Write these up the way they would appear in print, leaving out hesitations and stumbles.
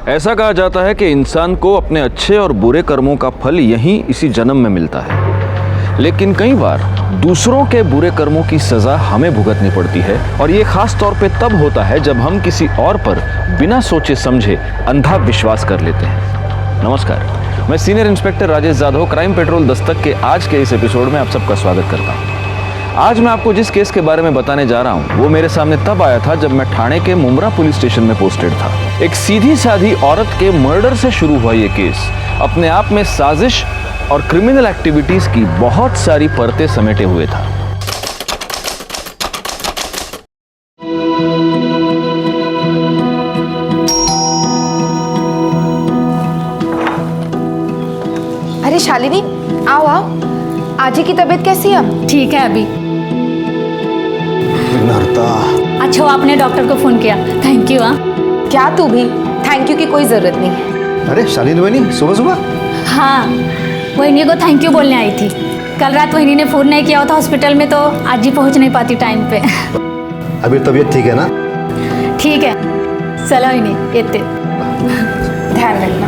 ऐसा कहा जाता है कि इंसान को अपने अच्छे और बुरे कर्मों का फल यहीं इसी जन्म में मिलता है, लेकिन कई बार दूसरों के बुरे कर्मों की सजा हमें भुगतनी पड़ती है, और ये खास तौर पे तब होता है जब हम किसी और पर बिना सोचे समझे अंधा विश्वास कर लेते हैं। नमस्कार, मैं senior inspector Rajesh Jadhav crime petrol Dastak के आज के इस एपिसोड में आप सबका स्वागत करता हूँ। आज मैं आपको जिस केस के बारे में बताने जा रहा हूँ वो मेरे सामने तब आया था जब मैं ठाणे के मुमरा पुलिस स्टेशन में पोस्टेड था। एक सीधी साधी औरत के मर्डर से शुरू हुआ ये केस अपने आप में साजिश और क्रिमिनल एक्टिविटीज की बहुत सारी परतें समेटे हुए था। अरे शालिनी, आओ आओ। आजी की तबीयत कैसी है? ठीक है अभी। अच्छा, आपने डॉक्टर को फोन किया, थैंक यू। क्या तू भी थैंक यू की कोई जरूरत नहीं। अरे शालिनी वहीनी सुबह सुबह? हाँ, वहीनी को थैंक यू बोलने आई थी। कल रात वहीनी ने फोन नहीं किया होता हॉस्पिटल में तो आज ही पहुंच नहीं पाती टाइम पे। अभी तबीयत ठीक है ना? ठीक है, चलो वहीनी येते। ध्यान रखना।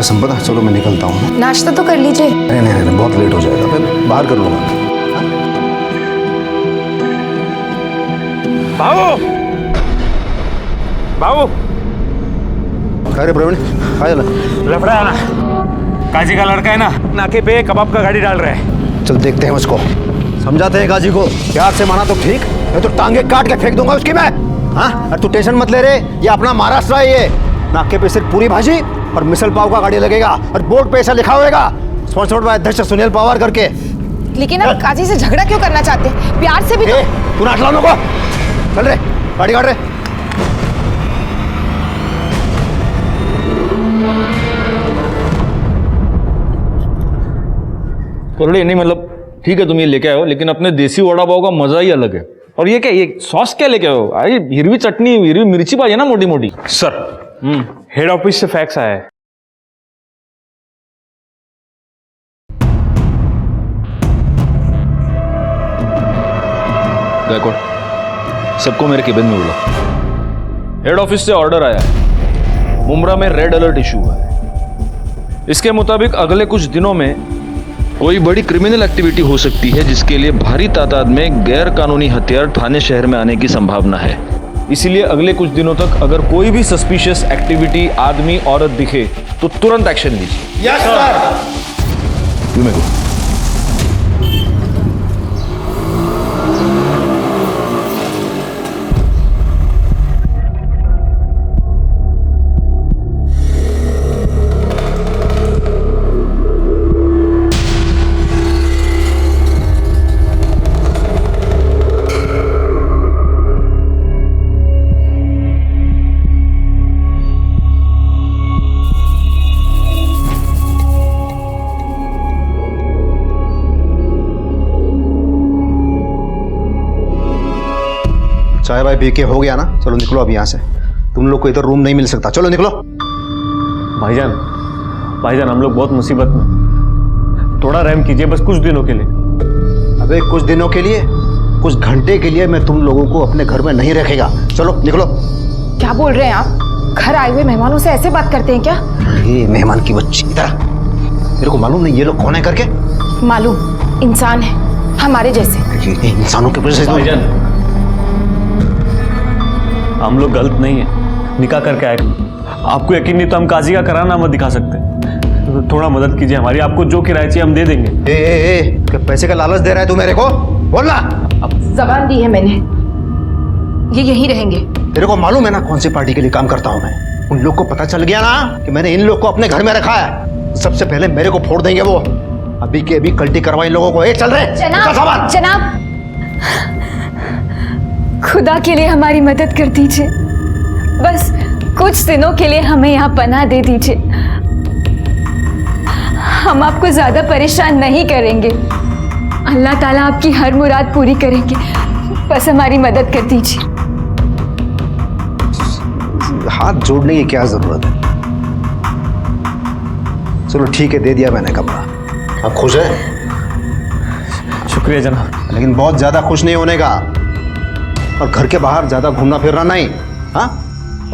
संपदा, चलो मैं निकलता हूँ। नाश्ता तो कर लीजिए। नहीं, बहुत लेट हो जाएगा, फिर बाहर कर लूँगा। बाबू बाबू, अरे प्रवीण, आ जा। लफड़ा है ना, काजी का लड़का है ना, नाके पे कबाब का गाड़ी डाल रहा है। चल देखते हैं उसको, समझाते हैं काजी को। प्यार से माना तो ठीक, मैं तो टांगे काट के फेंक दूंगा उसकी मैं। हाँ, अरे तू टेंशन मत ले रे, ये अपना महाराष्ट्र है। ये नाके पे सिर्फ पूरी भाजी और मिसल पाव का गाड़ी लगेगा और बोर्ड पे ऐसा लिखा होगा स्पॉन्सर्ड बाय अध्यक्ष सुनील पवार करके। लेकिन आप काजी से झगड़ा क्यों करना चाहते हैं? प्यार से भी तो... तू नाच लानो को, चल रे गाड़ी काट रे। कोरड़े नहीं, मतलब ठीक है तुम ये लेके आए हो, लेकिन अपने देसी वड़ा पाव का मजा ही अलग है। और ये क्या, ये सॉस क्या लेके आए हो? अरे हिरवी चटनी, हिरवी मिर्ची पाई है ना मोटी मोटी। सर, हेड ऑफिस से फैक्स आया है। गायकवाड़, सबको मेरे केबिन में बुला। हेड ऑफिस से ऑर्डर आया है, मुमरा में रेड अलर्ट इशू हुआ है। इसके मुताबिक अगले कुछ दिनों में कोई बड़ी क्रिमिनल एक्टिविटी हो सकती है जिसके लिए भारी तादाद में गैर कानूनी हथियार ठाणे शहर में आने की संभावना है। इसीलिए अगले कुछ दिनों तक अगर कोई भी सस्पिशियस एक्टिविटी, आदमी, औरत दिखे तो तुरंत एक्शन लीजिए। Yes sir. यू मे गो। चाय भाई पी के हो गया ना? चलो निकलो अब यहाँ से, तुम लोग को इधर रूम नहीं मिल सकता। चलो निकलो। भाईजान हम लोग बहुत मुसीबत में, थोड़ा रहम कीजिए बस कुछ दिनों के लिए। अबे कुछ दिनों के लिए, कुछ घंटे के लिए मैं तुम लोगों को अपने घर में नहीं रखेगा। चलो निकलो। क्या बोल रहे हैं आप? घर आए हुए मेहमानों से ऐसे बात करते हैं क्या? ये मेहमान की बच्ची, इधर मेरे को मालूम नहीं ये लोग कौन है करके। मालूम, इंसान है हमारे जैसे। ये इंसानों के वजह से भाईजान हम लोग गलत नहीं है, निकाह करके आए। आपको यकीन नहीं तो हम काजी का करारनामा दिखा सकते हैं। थोड़ा मदद कीजिए हमारी, आपको जो किराया चाहिए हम दे देंगे। क्या पैसे का लालच दे रहा है तू मेरे को? बोलना। जबान दी है मैंने, ये यहीं रहेंगे। तेरे को मालूम है ना कौन सी पार्टी के लिए काम करता हूँ मैं? उन लोग को पता चल गया ना कि मैंने इन लोग को अपने घर में रखा है, सबसे पहले मेरे को फोड़ देंगे वो। अभी के अभी कल्टी करवा इन लोगों को। चल रहे जनाब, खुदा के लिए हमारी मदद कर दीजिए, बस कुछ दिनों के लिए हमें यहाँ पनाह दे दीजिए। हम आपको ज्यादा परेशान नहीं करेंगे, अल्लाह ताला आपकी हर मुराद पूरी करेंगे, बस हमारी मदद कर दीजिए। हाथ जोड़ने की क्या जरूरत है? चलो ठीक है, दे दिया मैंने कमरा। अब खुश है? शुक्रिया जनाब। लेकिन बहुत ज्यादा खुश नहीं होने का, और घर के बाहर ज्यादा घूमना फिरना नहीं। हाँ,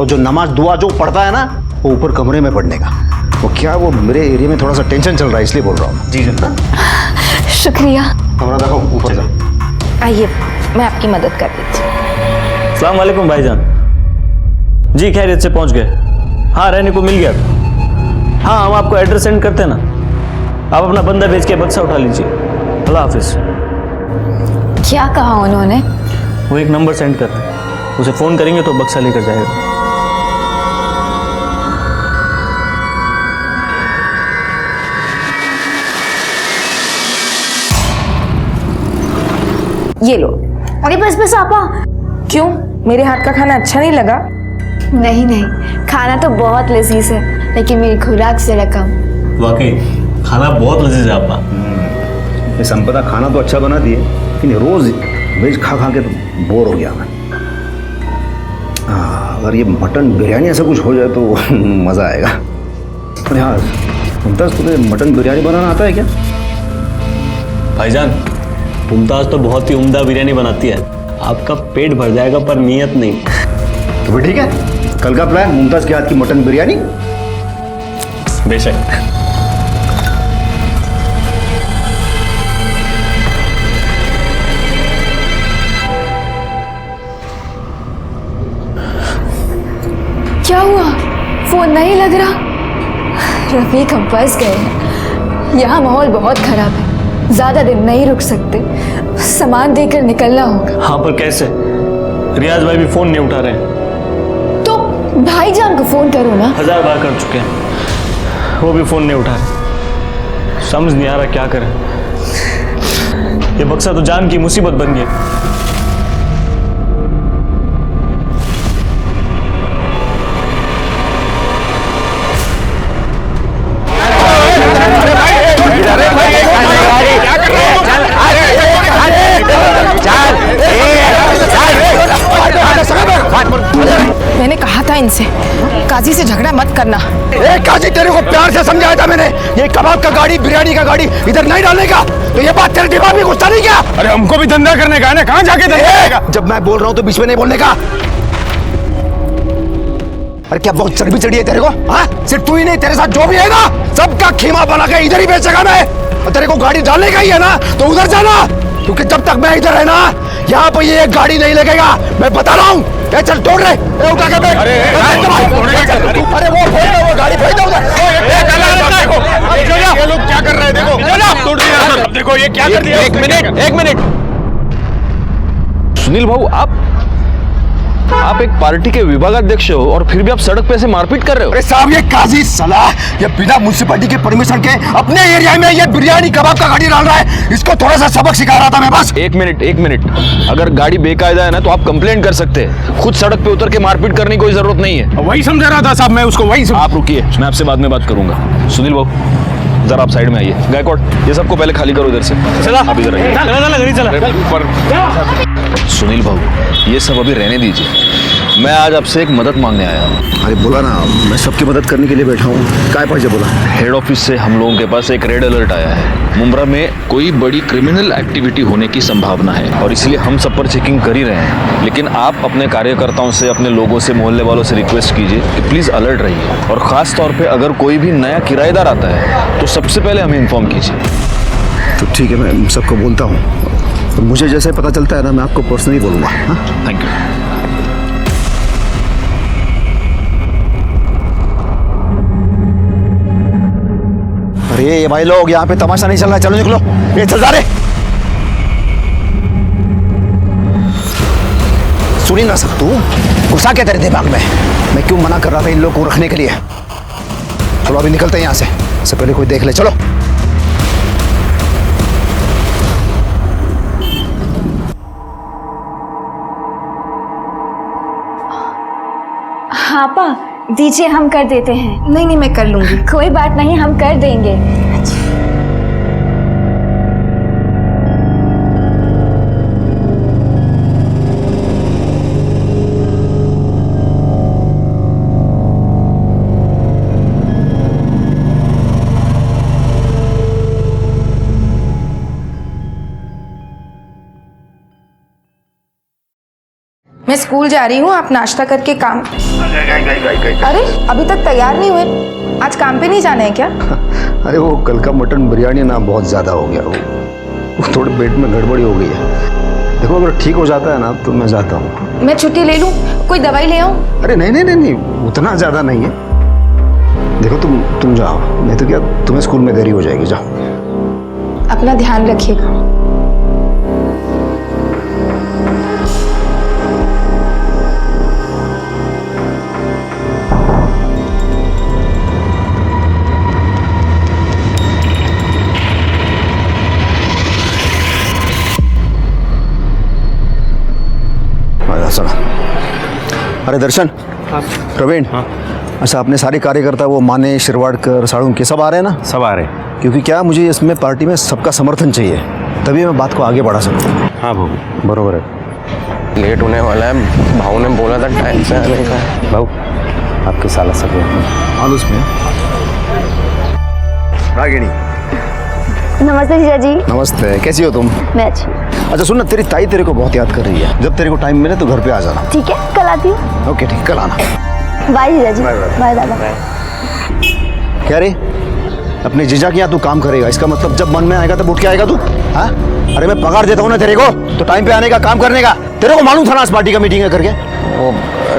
और जो नमाज दुआ जो पढ़ता है ना वो ऊपर कमरे में पढ़ने का। वो क्या वो मेरे एरिया में थोड़ा सा टेंशन चल रहा है इसलिए बोल रहा हूँ। जी जनाब। शुक्रिया। कमरा देखो ऊपर जा। आइए मैं आपकी मदद कर देती हूँ। अस्सलाम वालेकुम भाईजान। जी खैरियत से पहुंच गए? हाँ रहने को मिल गया था। हाँ हम आपको एड्रेस सेंड करते हैं ना, आप अपना बंदा भेज के बक्सा उठा लीजिए। अल्लाह हाफिज। क्या कहा उन्होंने? वो एक नंबर सेंड कर रहे हैं, उसे फ़ोन करेंगे तो बक्सा लेकर जाएगा। ये लो। अरे बस बस आपा। क्यों, मेरे हाथ का खाना अच्छा नहीं लगा? नहीं नहीं, खाना तो बहुत लजीज है, लेकिन मेरी खुराक से रकम। वाकई खाना बहुत लजीज है आपका। ये संपदा खाना तो अच्छा बनाती है, लेकिन रोज वेज खा खा के तो बोर हो गया मैं। अगर ये मटन बिरयानी ऐसा कुछ हो जाए तो मज़ा आएगा। अरे हाँ मुमताज़, तुम्हें मटन बिरयानी बनाना आता है क्या? भाईजान मुमताज़ तो बहुत ही उम्दा बिरयानी बनाती है, आपका पेट भर जाएगा पर नीयत नहीं। तो फिर ठीक है, कल का प्लान मुमताज़ के हाथ की मटन बिरयानी। बेशक। क्या हुआ? फोन नहीं लग रहा। रफीक हम फंस गए हैं, यहाँ माहौल बहुत खराब है, ज्यादा दिन नहीं रुक सकते, सामान देकर निकलना होगा। हाँ पर कैसे? रियाज भाई भी फोन नहीं उठा रहे हैं। तो भाईजान को फोन करो ना। 1000 बार कर चुके हैं, वो भी फोन नहीं उठा रहे। समझ नहीं आ रहा क्या करें। ये बक्सा तो जान की मुसीबत बन गई। मैंने कहा था इनसे काजी से झगड़ा मत करना। ए काजी, तेरे को प्यार से समझाया था मैंने, ये कबाब का गाड़ी बिरयानी का गाड़ी इधर नहीं डालने का। तो ये बात तेरे दिमाग में घुसता नहीं क्या? अरे हमको भी धंधा करने का है ना, कहाँ जाके धंधा करेगा? जब मैं बोल रहा हूँ तो बीच में नहीं बोलने का। अरे क्या बहुत चर्बी चढ़ी है तेरे को? हाँ सिर्फ तू ही नहीं, तेरे साथ जो भी है ना सबका खीमा बना के इधर ही बेचेगा मैं। और तेरे को गाड़ी डालने का ही है ना तो उधर जाना, क्योंकि जब तक मैं इधर है ना यहाँ पर ये गाड़ी नहीं लगेगा, मैं बता रहा हूँ। चल तोड़ रहे उठा के बैठ। अरे वो गाड़ी भेज दो उधर। ये लोग क्या कर रहे हैं? देखो देखो ये क्या कर दिया। एक मिनट। सुनील भाऊ, आप एक पार्टी के विभागाध्यक्ष हो और फिर भी आप सड़क पे ऐसे मारपीट कर रहे हो। अरे साहब ये काजी सलाह, ये बिना म्युनिसिपैलिटी के परमिशन के अपने एरिया में ये बिरयानी कबाब का गाड़ी डाल रहा है, इसको थोड़ा सा सबक सिखा रहा था मैं बस। एक मिनट। अगर गाड़ी बेकायदा है ना तो आप कंप्लेंट कर सकते हैं, खुद सड़क पे उतर के मारपीट करने की कोई जरूरत नहीं है। वही समझा रहा था साहब मैं उसको, वही आप रुकिए, मैं आपसे बाद में बात करूंगा। सुनील बाबू जरा आप साइड में आइए। गायकवाड़ ये सबको पहले खाली करो इधर से। चला आप इधर आइए। सुनील बाबू ये सब अभी रहने दीजिए, मैं आज आपसे एक मदद मांगने आया हूँ। अरे बोला ना, मैं सबकी मदद करने के लिए बैठा हूँ। काय पाहिजे बोला। हेड ऑफिस से हम लोगों के पास एक रेड अलर्ट आया है। मुंब्रा में कोई बड़ी क्रिमिनल एक्टिविटी होने की संभावना है और इसलिए हम सब पर चेकिंग कर ही रहे हैं। लेकिन आप अपने कार्यकर्ताओं से, अपने लोगों से, मोहल्ले वालों से रिक्वेस्ट कीजिए कि प्लीज़ अलर्ट रहिए और ख़ास तौर पे अगर कोई भी नया किराएदार आता है तो सबसे पहले हमें इन्फॉर्म कीजिए। तो ठीक है, मैं सबको बोलता हूँ। तो मुझे जैसे पता चलता है ना मैं आपको पर्सनली बोलूँगा। Thank you. अरे ये भाई लोग, यहाँ पे तमाशा नहीं चल रहा है, चलो निकलो। ये चल जा रे। सुनी ना सब तू, गुस्सा क्या तेरे दिमाग में? मैं क्यों मना कर रहा था इन लोगों को रखने के लिए? चलो अभी निकलते हैं यहाँ से, इससे पहले कोई देख ले। चलो। हाँ पा, दीजिए हम कर देते हैं। नहीं मैं कर लूंगी। कोई बात नहीं, हम कर देंगे। मैं मैं स्कूल जा रही हूँ, आप नाश्ता करके काम। अरे अभी तक तैयार नहीं हुए, आज काम पे नहीं जाना है क्या? अरे वो कल का मटन बिरयानी ना बहुत ज़्यादा हो गया, वो थोड़े पेट में गड़बड़ी हो गई है। देखो अगर ठीक हो जाता है ना तो मैं जाता हूँ। मैं छुट्टी ले लूँ, कोई दवाई ले आऊँ? अरे नहीं नहीं नहीं नहीं, उतना ज़्यादा नहीं है। देखो तुम जाओ, नहीं तो क्या तुम्हें स्कूल में देरी हो जाएगी। जाओ। अपना ध्यान रखिएगा। अरे दर्शन, प्रवीण, अच्छा अपने सारे कार्यकर्ता वो माने, शिरवाड़कर, साड़ुंके सब आ रहे हैं ना? सब आ रहे हैं। क्योंकि क्या मुझे इसमें पार्टी में सबका समर्थन चाहिए, तभी मैं बात को आगे बढ़ा सकूँ। हाँ भाऊ, बरोबर है। लेट होने वाला है, भाऊ ने बोला था टाइम से आने का। भाऊ आपके साला सब आलूस में रागिनी। नमस्ते जीजा जी। नमस्ते, कैसी हो तुम? मैं अच्छी। अच्छा सुन ना, तेरी ताई तेरे को बहुत याद कर रही है। जब तेरे को टाइम मिले तो घर पे आ जाना। ठीक है, कल आती हूँ। ओके ठीक, कल आना। बाय जीजा जी। Bye bye. बाय दादा। क्या रे, अपने जीजा के यहाँ तू काम करेगा, इसका मतलब जब मन में आएगा तब उठ के आएगा तू? हाँ, अरे मैं पगार देता हूँ ना तेरे को, तो टाइम पे आने का, काम करने का। तेरे को मालूम था ना आज पार्टी का मीटिंग है करके? वो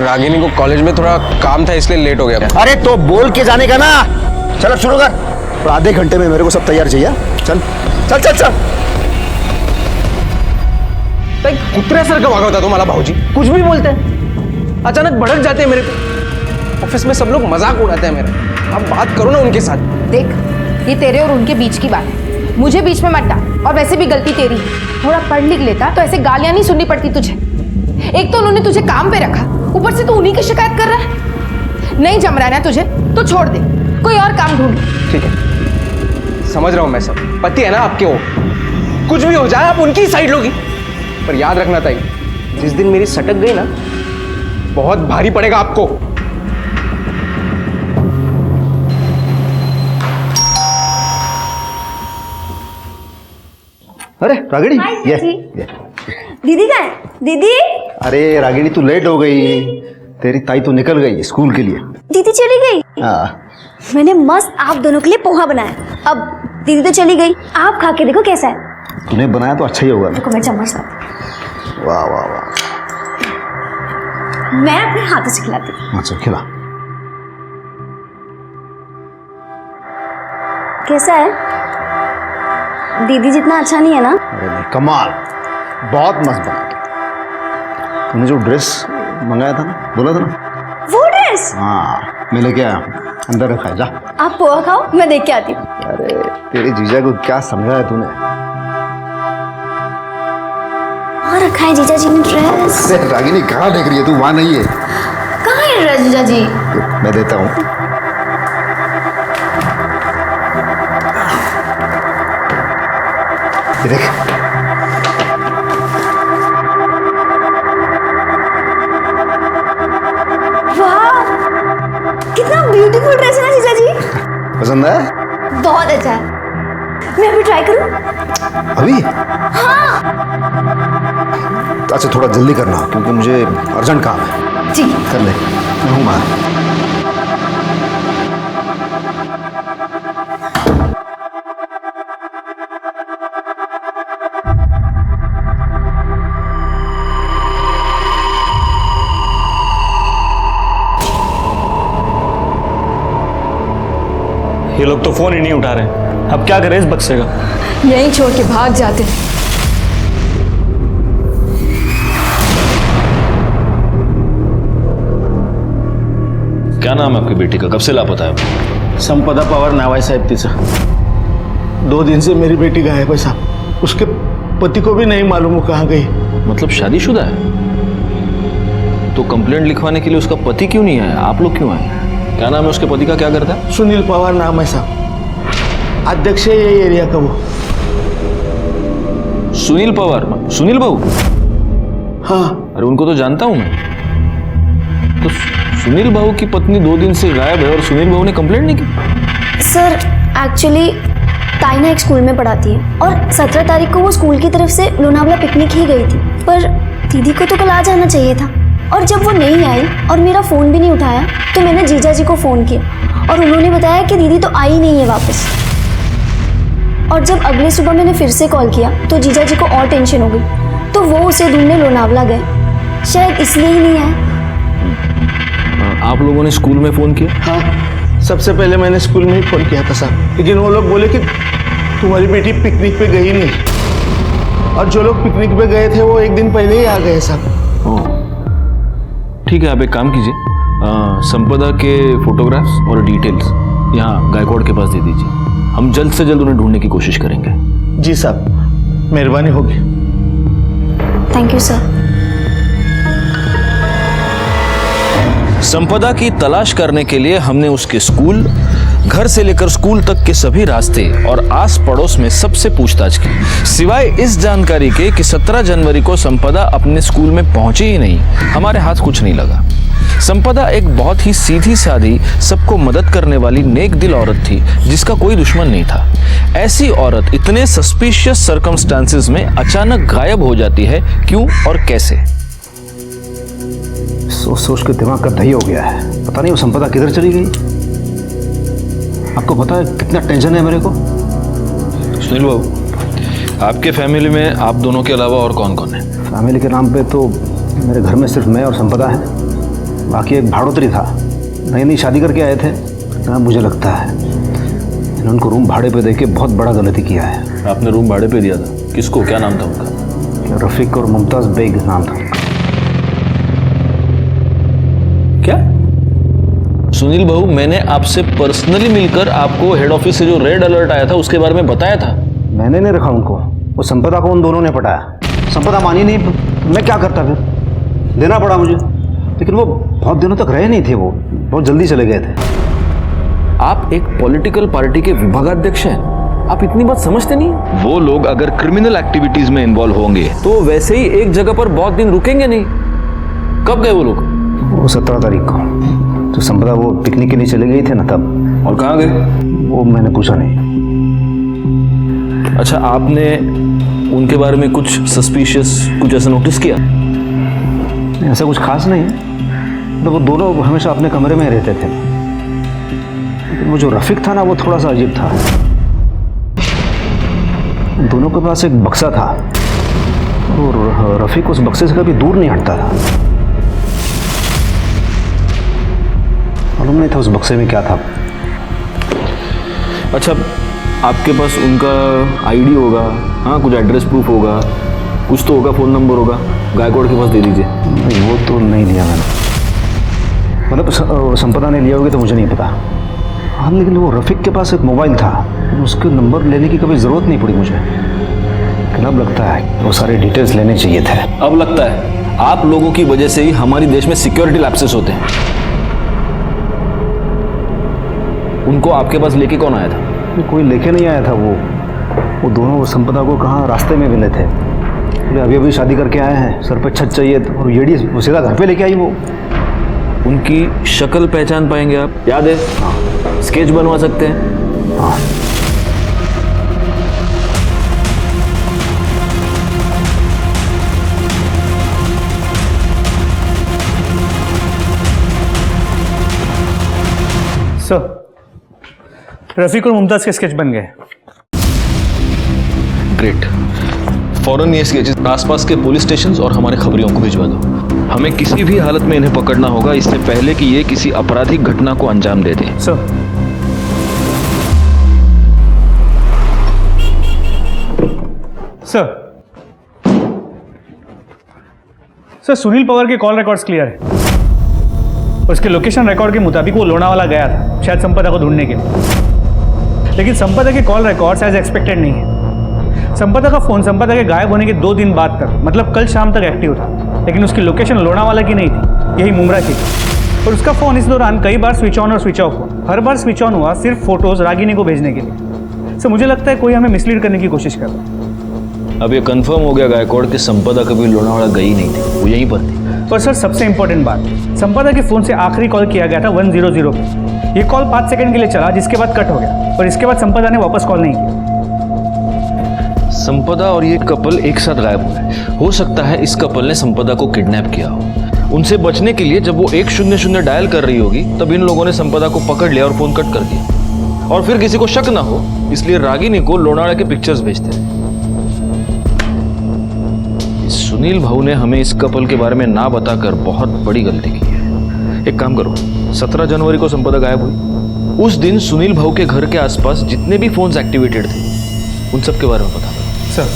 रागिनी को कॉलेज में थोड़ा काम था इसलिए लेट हो गया। अरे तो बोल के जाने का ना। चल अब शुरू कर, तो आधे घंटे में मेरे को सब तैयार चाहिए। चल चल चल चल। कुत्र्यासारखं वागवता तुम्हाला भाऊजी, कुछ भी बोलते हैं, अचानक भड़क जाते हैं मेरे पे। ऑफिस में सब लोग मजाक उड़ाते हैं मेरा। आप बात करो ना उनके साथ। देख, ये तेरे और उनके बीच की बात है, मुझे बीच में मत डाल। और वैसे भी गलती तेरी है, थोड़ा पढ़ लिख लेता तो ऐसे गालियां नहीं सुननी पड़ती तुझे। एक तो उन्होंने तुझे काम पे रखा, ऊपर से तू उन्हीं की शिकायत कर रहा है। नहीं जम रहा है ना तुझे तो छोड़ दे, कोई और काम ढूंढ। ठीक है, समझ रहा हूँ मैं, सब पति है ना आपके, वो कुछ भी हो जाए आप उनकी साइड लोगी। पर याद रखना ताई, जिस दिन मेरी सटक गई ना, बहुत भारी पड़ेगा आपको। अरे रागिनी, ये दीदी कहाँ है? दीदी। अरे रागिनी तू लेट हो गई, तेरी ताई तो निकल गई स्कूल के लिए। दीदी चली गई? हाँ, मैंने मस्त आप दोनों के लिए पोहा बनाया। अब दीदी तो चली गई, आप खा के देखो कैसा है। तूने बनाया तो अच्छा ही होगा। देखो मैं चम्मच लाती वाह वाह वाह। हूँ। मैं अपने हाथों से खिलाती हूँ। अच्छा खिला। कैसा है? दीदी जितना अच्छा नहीं है ना? अरे नहीं, कमाल, बहुत मस्त बना। तूने जो ड्रेस मंगाया था ना, बोला था ना? वो ड्रेस? हाँ, मैं लेके आया, अंदर रखा है, जा। आप पोहा खाओ, मैं देख के आती हूँ। अरे तेरे जीजा को क्या समझाया तूने? वहाँ रखा है जीजा जी ने ड्रेस। अरे रागिनी कहाँ देख रही है तू? वहाँ नहीं है। कहाँ है ड्रेस जीजा जी? मैं देता हूँ। ये देख। वाह, कितना ब्यूटीफुल ड्रेस है ना जीजा जी। पसंद है? बहुत अच्छा है। मैं अभी ट्राई करूँ? अभी? हाँ। अच्छा थोड़ा जल्दी करना क्योंकि मुझे अर्जेंट काम है। ठीक है। कर ले, मैं हूँ बाहर। ये लोग तो फोन ही नहीं उठा रहे, अब क्या करें इस बक्से का? यहीं छोड़ के भाग जाते। क्या नाम है आपकी बेटी का, कब से लापता है? संपदा पवार नाव आहे साहेब तिचं। 2 दिन से मेरी बेटी गायब है साहब। उसके पति को भी नहीं मालूम वो कहाँ गई। मतलब शादीशुदा है? तो कंप्लेंट लिखवाने के लिए उसका पति क्यों नहीं आया, आप लोग क्यों आए? क्या नाम है उसके पति का, क्या करता है? सुनील पवार नाम है साहब, अध्यक्ष है ये एरिया का वो। सुनील पवार, सुनील बाबू? हाँ। अरे उनको तो जानता हूं मैं। तो सुनील बाबू की पत्नी 2 दिन से गायब है और सुनील बाबू ने कंप्लेंट नहीं की? सर एक्चुअली ताइना एक स्कूल में पढ़ाती है और 17 तारीख को वो स्कूल की तरफ से लोनावला पिकनिक ही गई थी, पर दीदी को तो कल आ जाना चाहिए था। और जब वो नहीं आई और मेरा फ़ोन भी नहीं उठाया तो मैंने जीजा जी को फ़ोन किया और उन्होंने बताया कि दीदी तो आई नहीं है वापस। और जब अगले सुबह मैंने फिर से कॉल किया तो जीजा जी को और टेंशन हो गई, तो वो उसे ढूंढने लोनावला गए, शायद इसलिए ही नहीं आया। आप लोगों ने स्कूल में फ़ोन किया? हाँ, सबसे पहले मैंने स्कूल में ही फ़ोन किया था साहब, लेकिन वो लोग बोले कि तुम्हारी बेटी पिकनिक पे गई नहीं, और जो लोग पिकनिक पे गए थे वो एक दिन पहले ही आ गए साहब। ओह, ठीक है, आप एक काम कीजिए, संपदा के फोटोग्राफ्स और डिटेल्स यहाँ गायकवाड़ के पास दे दीजिए। हम जल्द से जल्द उन्हें ढूंढने की कोशिश करेंगे। जी साहब, मेहरबानी होगी। Thank you sir. संपदा की तलाश करने के लिए हमने उसके स्कूल, घर से लेकर स्कूल तक के सभी रास्ते और आस पड़ोस में सबसे पूछताछ की। सिवाय इस जानकारी के कि 17 जनवरी को संपदा अपने स्कूल में पहुंची ही नहीं, हमारे हाथ कुछ नहीं लगा। संपदा एक बहुत ही सीधी सादी, सबको मदद करने वाली नेक दिल औरत थी जिसका कोई दुश्मन नहीं था। ऐसी औरत इतने सस्पिशियस सर्कमस्टांसेस में अचानक गायब हो जाती है, क्यों और कैसे? सोच सोच के दिमाग का दही हो गया है। पता नहीं वो संपदा किधर चली गई। आपको पता है कितना टेंशन है मेरे को। सुनील बाबू, आपके फैमिली में आप दोनों के अलावा और कौन कौन है? फैमिली के नाम पे तो मेरे घर में सिर्फ मैं और संपदा है, बाकी एक भाड़ोतरी था, नई नई शादी करके आए थे। हाँ, मुझे लगता है इन्होंने उनको रूम भाड़े पे देके बहुत बड़ा गलती किया है। आपने रूम भाड़े पे दिया था? किसको? क्या नाम था उनका? रफीक और मुमताज बेग नाम था। क्या? सुनील बाबू, मैंने आपसे पर्सनली मिलकर आपको हेड ऑफिस से जो रेड अलर्ट आया था उसके बारे में बताया था। मैंने नहीं रखा उनको, वो संपदा को उन दोनों ने पटाया। संपदा मानी नहीं, मैं क्या करता फिर, देना पड़ा मुझे। लेकिन वो बहुत दिनों तक रहे नहीं थे, वो बहुत जल्दी चले गए थे। आप एक पॉलिटिकल पार्टी के विभागाध्यक्ष हैं, आप इतनी बात समझते नहीं? वो लोग अगर क्रिमिनल एक्टिविटीज में इन्वॉल्व होंगे तो वैसे ही एक जगह पर बहुत दिन रुकेंगे नहीं। कब गए वो लोग? वो 17 तारीख को, तो संपदा वो पिकनिक के लिए चले गई थे ना तब। और कहाँ गए? वो मैंने पूछा नहीं। अच्छा, आपने उनके बारे में कुछ सस्पिशियस, कुछ ऐसा नोटिस किया? ऐसा कुछ खास नहीं है, तो वो दोनों हमेशा अपने कमरे में रहते थे। लेकिन वो जो रफीक था ना, वो थोड़ा सा अजीब था। दोनों के पास एक बक्सा था और रफीक उस बक्से से कभी दूर नहीं हटता था। मालूम नहीं था उस बक्से में क्या था। अच्छा, आपके पास उनका आईडी होगा, हाँ, कुछ एड्रेस प्रूफ होगा, कुछ तो होगा, फ़ोन नंबर होगा, गायकवाड़ के पास दे दीजिए। नहीं, वो तो नहीं लिया मैंने। मतलब संपदा ने लिया होगी तो मुझे नहीं पता। हाँ, लेकिन वो रफीक के पास एक मोबाइल था, उसके नंबर लेने की कभी ज़रूरत नहीं पड़ी मुझे। लेकिन अब लगता है वो सारे डिटेल्स लेने चाहिए थे। अब लगता है आप लोगों की वजह से ही हमारे देश में सिक्योरिटी लैप्सेस होते हैं। उनको आपके पास लेके कौन आया था? कोई लेके नहीं आया था। वो दोनों संपदा को कहाँ रास्ते में मिले थे। बोले अभी अभी शादी करके आए हैं, सर पे छत चाहिए, और येड़ी वो सीधा घर पे लेके आई। वो उनकी शक्ल पहचान पाएंगे आप? याद है? हाँ। स्केच बनवा सकते हैं? हाँ। सर, रफीक और मुमताज के स्केच बन गए। ग्रेट। फौरन ये स्केचेस आसपास के पुलिस स्टेशन और हमारे खबरियों को भिजवा दो। हमें किसी भी हालत में इन्हें पकड़ना होगा, इससे पहले कि ये किसी आपराधिक घटना को अंजाम दे दें। सर, सर सुनील पवार के कॉल रिकॉर्ड्स क्लियर है। उसके लोकेशन रिकॉर्ड के मुताबिक वो लोनावाला गया था, शायद संपदा को ढूंढने के लिए। लेकिन संपदा के कॉल रिकॉर्ड्स एज एक्सपेक्टेड नहीं है। संपदा का फोन संपदा के गायब होने के 2 दिन बाद तक, मतलब कल शाम तक एक्टिव था, लेकिन उसकी लोकेशन लोनावाला की नहीं थी, यही मुमरा की थी। और उसका फोन इस दौरान कई बार स्विच ऑन और स्विच ऑफ हुआ। हर बार स्विच ऑन हुआ सिर्फ फोटोज रागिनी को भेजने के लिए। सर, मुझे लगता है कोई हमें मिसलीड करने की कोशिश कर रहा है। अब ये कंफर्म हो गया गायकवाड़ कि संपदा कभी लोनावाला गई नहीं थी, वो यहीं पर थी। और सर, सबसे इंपॉर्टेंट बात, संपदा के फोन से आखिरी कॉल किया गया था 100 पे। ये कॉल 5 सेकंड के लिए चला, जिसके बाद कट हो गया, और इसके बाद संपदा ने वापस कॉल नहीं किया। संपदा और ये कपल एक साथ गायब हो गए। हो सकता है इस कपल ने संपदा को किडनैप किया हो। उनसे बचने के लिए जब वो 100 डायल कर रही होगी तब इन लोगों ने संपदा को पकड़ लिया और फोन कट कर दिया, और फिर किसी को शक ना हो इसलिए रागिनी को लोनाड़ा के पिक्चर्स भेजते रहे। इस सुनील भाऊ ने हमें इस कपल के बारे में ना बताकर बहुत बड़ी गलती की है। एक काम करो, 17 जनवरी को संपदा गायब हुई। उस दिन सुनील भाऊ के घर के आसपास जितने भी फोन्स एक्टिवेटेड थे उन सब के बारे में बता दो। सर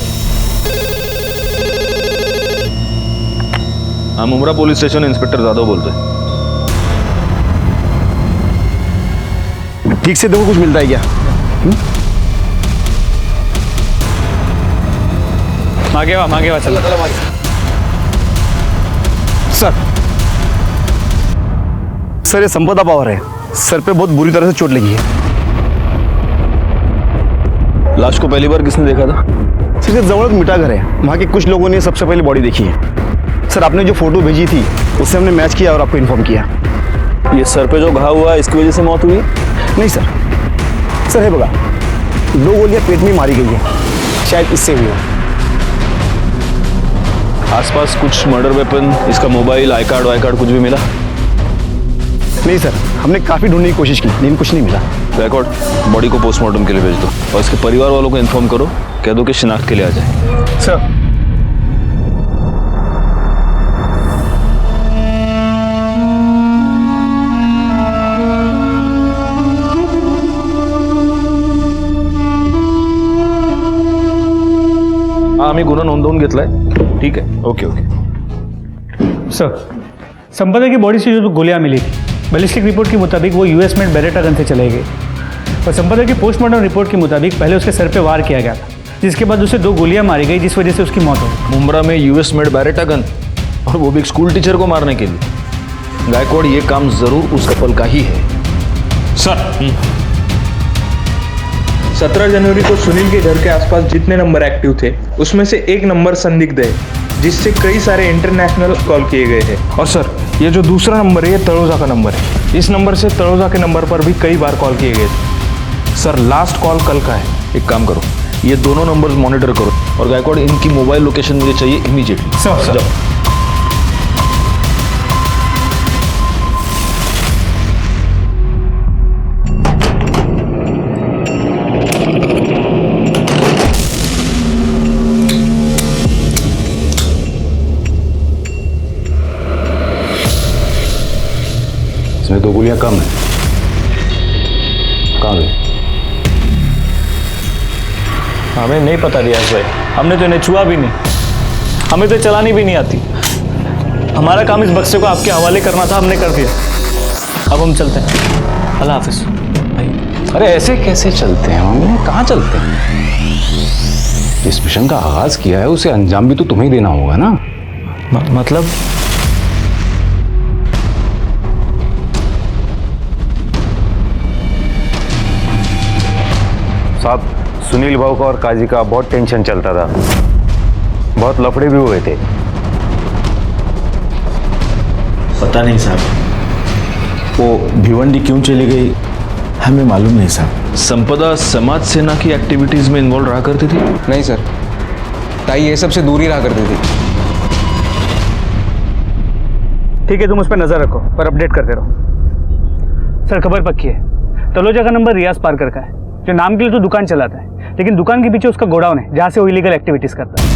हम उमरा पुलिस स्टेशन इंस्पेक्टर जादव बोलते हैं। ठीक से देखो कुछ मिलता है क्या? मागे वा चल। सर ये संपदा पवार है, सर पे बहुत बुरी तरह से चोट लगी है। लाश को पहली बार किसने देखा था? सर ये जवळ मिठा घर है, वहाँ के कुछ लोगों ने सबसे पहले बॉडी देखी है। सर आपने जो फोटो भेजी थी उससे हमने मैच किया और आपको इन्फॉर्म किया। ये सर पे जो घाव हुआ इसकी वजह से मौत हुई? नहीं सर, सर है बघा 2 गोलियां पेट में मारी गई है, शायद इससे हुई हो। आसपास कुछ मर्डर वेपन, इसका मोबाइल, आई कार्ड कुछ भी मिला? नहीं सर, हमने काफ़ी ढूंढने की कोशिश की लेकिन कुछ नहीं मिला। रिकॉर्ड बॉडी को पोस्टमार्टम के लिए भेज दो और इसके परिवार वालों को इन्फॉर्म करो, कह दो कि शिनाख्त के लिए आ जाए। सर आम्ही गुन्हा नोंदवून घेतलाय, ठीक है, ओके। सर, संपदा की बॉडी से जो गोलियां मिली थी बैलिस्टिक रिपोर्ट के मुताबिक वो यूएस मेड बेरेटा गन से चलाई गई, और संपदा की पोस्टमार्टम रिपोर्ट के मुताबिक पहले उसके सर पे वार किया गया था, जिसके बाद उसे 2 गोलियां मारी गई जिस वजह से उसकी मौत हो गई। मुंब्रा में यूएस मेड बेरेटा गन, और वो भी एक स्कूल टीचर को मारने के लिए। गायकवाड़ ये काम जरूर उस कपल का ही है। सर 17 जनवरी को सुनील के घर के आसपास जितने नंबर एक्टिव थे उसमें से एक नंबर संदिग्ध है, जिससे कई सारे इंटरनेशनल कॉल किए गए हैं। और सर ये जो दूसरा नंबर है ये तलोजा का नंबर है। इस नंबर से तलोजा के नंबर पर भी कई बार कॉल किए गए थे। सर लास्ट कॉल कल का है। एक काम करो, ये दोनों नंबर्स मॉनिटर करो और गायकवाड़ इनकी मोबाइल लोकेशन मुझे चाहिए इमीडिएटली। सर जाओ। इसमें 2 गोलियां कम है, कहाँ गई? हमें नहीं पता रियाज भाई, हमने तो इन्हें छुआ भी नहीं, हमें तो चलानी भी नहीं आती। हमारा काम इस बक्से को आपके हवाले करना था, हमने कर दिया। अब हम चलते हैं, अल्लाह हाफिज भाई। अरे ऐसे कैसे चलते हैं? हमने कहाँ चलते हैं? जिस मिशन का आगाज किया है उसे अंजाम भी तो तुम्हें ही देना होगा ना। मतलब साहब सुनील भाऊ का और काजी का बहुत टेंशन चलता था, बहुत लफड़े भी हुए थे। पता नहीं साहब, वो भिवंडी क्यों चली गई हमें मालूम नहीं साहब। संपदा समाज सेना की एक्टिविटीज में इन्वॉल्व रहा करती थी? नहीं सर, ताई ये सब से दूर ही रहा करती थी। ठीक है, तुम उस पर नजर रखो पर अपडेट करते रहो। सर खबर पक्की है, तलोजा का नंबर रियाज पारकर का है, जो नाम के लिए तो दुकान चलाता है, लेकिन दुकान के पीछे उसका गोडाउन है जहाँ से वो इलीगल एक्टिविटीज करता है।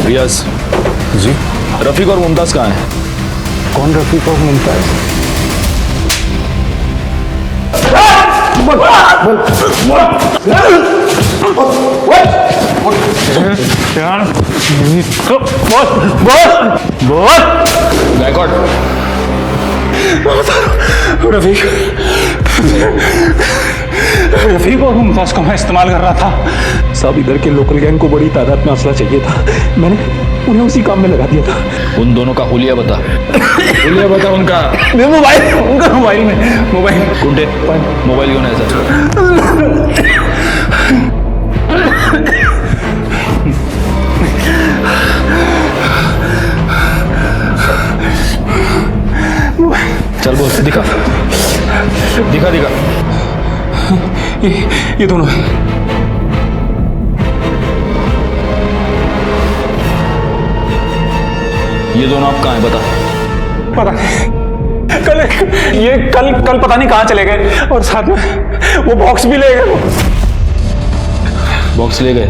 रियाज जी रफीक और मुमताज कहाँ हैं? कौन रफीक और मुमताज? गायकवाड़ रफीक और मुमताज का मैं इस्तेमाल कर रहा था। सब इधर के लोकल गैंग को बड़ी तादाद में असला चाहिए था, मैंने उन्हें उसी काम में लगा दिया था। उन दोनों का हुलिया बता। हुलिया बता उनका। मोबाइल, उनका मोबाइल में मोबाइल गुंडे मोबाइल क्यों नहीं सर? चल बोल, दिखा दिखा दिखा। ये दोनों हैं। ये दोनों आप कहाँ हैं बता। पता नहीं, कल पता नहीं कहाँ चले गए, और साथ में वो बॉक्स भी ले गए। बॉक्स ले गए?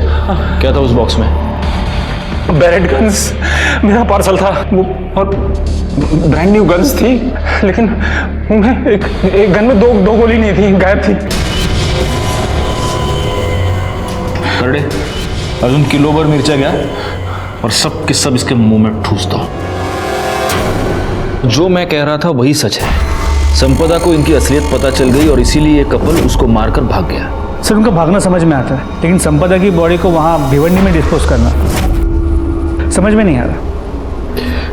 क्या था उस बॉक्स में? बैरेट गन्स, मेरा पार्सल था वो, और ब्रांड न्यू गन्स थी, लेकिन उनमें एक गन में दो गोली नहीं थी, गायब थी। करड़े, अर्जुन किलो भर मिर्चा गया और सब के सब इसके मुंह में ठूसता हूं। जो मैं कह रहा था वही सच है। संपदा को इनकी असलियत पता चल गई और इसीलिए ये कपल उसको मारकर भाग गया। सर उनका भागना समझ में आता है, लेकिन संपदा की बॉडी को वहाँ भिवंडी में डिस्पोज करना समझ में नहीं आ रहा।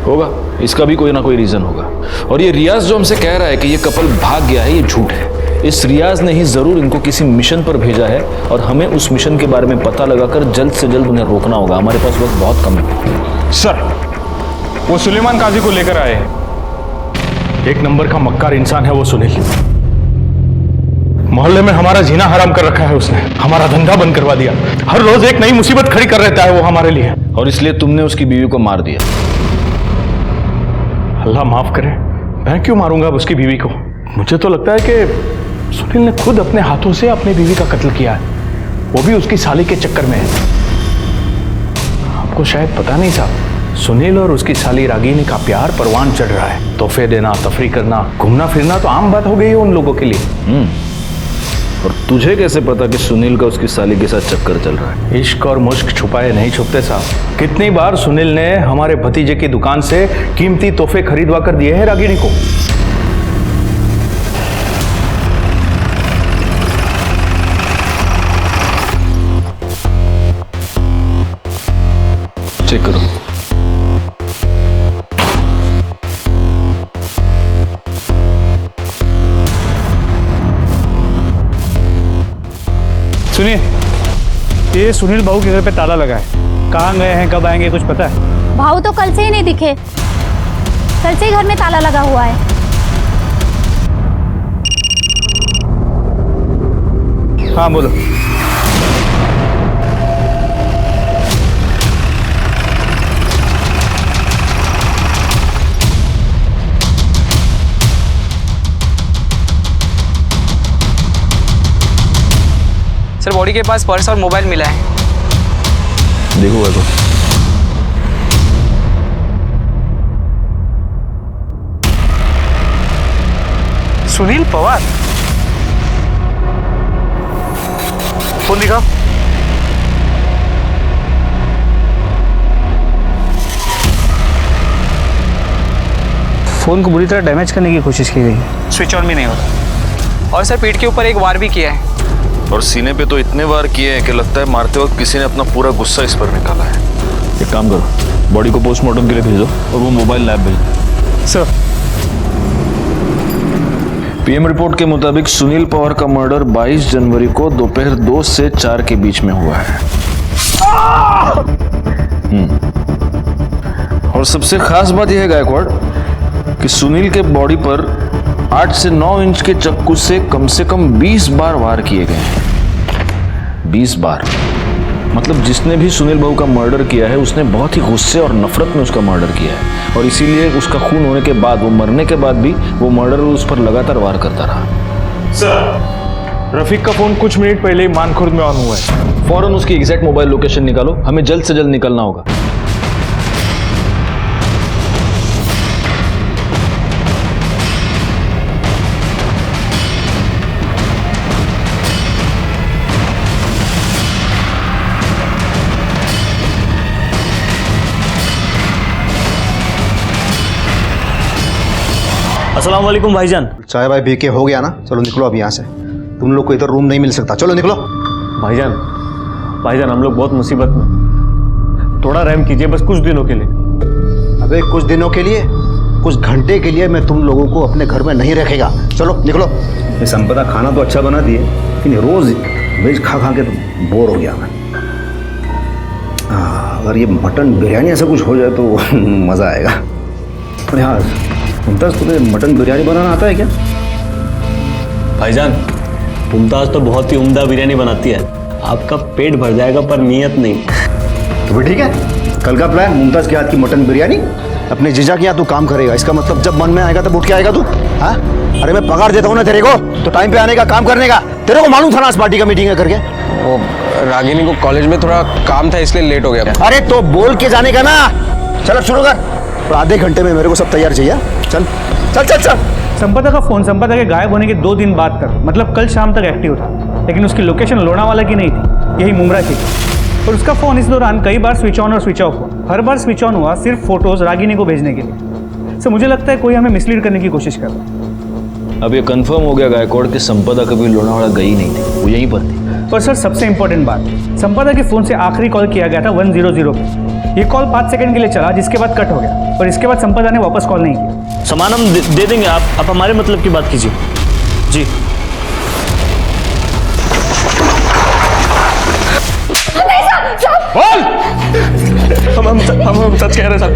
होगा, इसका भी कोई ना कोई रीजन होगा। और ये रियाज जो हमसे कह रहा है कि ये कपल भाग गया है, ये झूठ है। इस रियाज ने ही जरूर इनको किसी मिशन पर भेजा है और हमें उस मिशन के बारे में पता लगाकर जल्द से जल्द उन्हें रोकना होगा। हमारे पास वक्त बहुत कम है। सर, वो सुलेमान काजी को लेकर आए हैं। एक नंबर का मक्कार इंसान है वो सुनील। मोहल्ले में हमारा जीना हराम कर रखा है उसने, हमारा धंधा बंद करवा दिया। हर रोज एक नई मुसीबत खड़ी कर रहता है वो हमारे लिए। और इसलिए तुमने उसकी बीवी को मार दिया। अल्लाह माफ करे, मैं क्यों मारूंगा उसकी बीवी को? मुझे तो लगता है कि सुनील ने खुद अपने हाथों से अपनी बीवी का कत्ल किया है, वो भी उसकी साली के चक्कर में है। आपको शायद पता नहीं साहब, सुनील और उसकी साली रागिनी का प्यार परवान चढ़ रहा है। तोहफे देना, तफरी करना, घूमना फिरना तो आम बात हो गई है उन लोगों के लिए। और तुझे कैसे पता कि सुनील का उसकी साली के साथ चक्कर चल रहा है? इश्क और मुश्क छुपाए नहीं छुपते साहब। कितनी बार सुनील ने हमारे भतीजे की दुकान से कीमती तोहफे खरीदवा कर दिए हैं रागिनी को। चेक करो। सुनिए, ये सुनील बाबू के घर पे ताला लगा है। कहाँ गए हैं, कब आएंगे, कुछ पता है? भाऊ तो कल से ही नहीं दिखे, कल से ही घर में ताला लगा हुआ है। हाँ बोलो। सर, बॉडी के पास पर्स और मोबाइल मिला है। देखो देखो। सुनील पवार, फोन दिखाओ। फोन को बुरी तरह डैमेज करने की कोशिश की गई है। स्विच ऑन भी नहीं हो रहा। और सर, पीठ के ऊपर एक वार भी किया है। और सीने पे तो इतने वार किए हैं कि लगता है मारते वक्त किसी ने अपना पूरा गुस्सा इस पर निकाला है। एक काम करो, बॉडी को पोस्टमार्टम के लिए भेजो और वो मोबाइल लैब भेजो। सर, पीएम रिपोर्ट के मुताबिक सुनील पवार का मर्डर 22 जनवरी को दोपहर 2 से 4 के बीच में हुआ है। और सबसे खास बात यह है गायकवाड़ कि सुनील के बॉडी पर 8 से 9 इंच के चक्कू से कम 20 बार वार किए गए हैं। 20 बार मतलब जिसने भी सुनील बाबू का मर्डर किया है उसने बहुत ही गुस्से और नफरत में उसका मर्डर किया है। और इसीलिए उसका खून होने के बाद, वो मरने के बाद भी वो मर्डर उस पर लगातार वार करता रहा। सर, रफीक का फोन कुछ मिनट पहले ही मानखुर्द में ऑन हुआ है। फौरन उसकी एग्जैक्ट मोबाइल लोकेशन निकालो, हमें जल्द से जल्द निकलना होगा। अस्सलाम वालेकुम भाईजान। चाय भाई पी के हो गया ना, चलो निकलो अब यहाँ से। तुम लोग को इधर रूम नहीं मिल सकता, चलो निकलो। भाईजान हम लोग बहुत मुसीबत में, थोड़ा रहम कीजिए बस कुछ दिनों के लिए। अबे कुछ दिनों के लिए, कुछ घंटे के लिए मैं तुम लोगों को अपने घर में नहीं रखेगा। चलो निकलो। ये संपदा खाना तो अच्छा बना दिए, लेकिन रोज वेज खा खा के तो बोर हो गया मैं। अगर ये मटन बिरयानी ऐसा कुछ हो जाए तो मज़ा आएगा। अरे हाँ मुमताज़, तुम्हें मटन बिरयानी बनाना आता है क्या? भाईजान मुमताज तो बहुत ही उम्दा बिरयानी बनाती है, आपका पेट भर जाएगा पर नीयत नहीं। तो फिर ठीक है, कल का प्लान मुमताज के हाथ की मटन बिरयानी, अपने जीजा के यहाँ तू काम करेगा। इसका मतलब जब मन में आएगा तब उठ के आएगा तू। हाँ, अरे मैं पगार देता हूँ ना तेरे को, तो टाइम पे आने का, काम करने का। तेरे को मालूम था ना इस पार्टी का मीटिंग है करके। वो रागिनी को कॉलेज में थोड़ा काम था इसलिए लेट हो गया। अरे तो बोल के जाने का ना। चल अब शुरू कर, और आधे घंटे में मेरे को सब तैयार चाहिए। चल चल चल चल। संपदा का फोन संपदा के गायब होने के 2 दिन बाद तक, मतलब कल शाम तक एक्टिव था, लेकिन उसकी लोकेशन लोनावाला की नहीं थी, यही मुमरा की थी। और उसका फोन इस दौरान कई बार स्विच ऑन और स्विच ऑफ हुआ। हर बार स्विच ऑन हुआ सिर्फ फोटोज रागिनी को भेजने के लिए। सो मुझे लगता है कोई हमें मिसलीड करने की कोशिश कर रहा है। अब ये कंफर्म हो गया गायकवाड़ कि संपदा कभी लोनावाला गई नहीं थी, वो यहीं पर थी। और सर सबसे इंपॉर्टेंट बात, संपदा के फोन से आखिरी कॉल किया गया था 100 पे। ये कॉल 5 सेकंड के लिए चला, जिसके बाद कट हो गया, और इसके बाद संपदा ने वापस कॉल नहीं किया। सामान हम दे देंगे, आप हमारे मतलब की बात कीजिए जी। हम सच कह रहे हैं सर,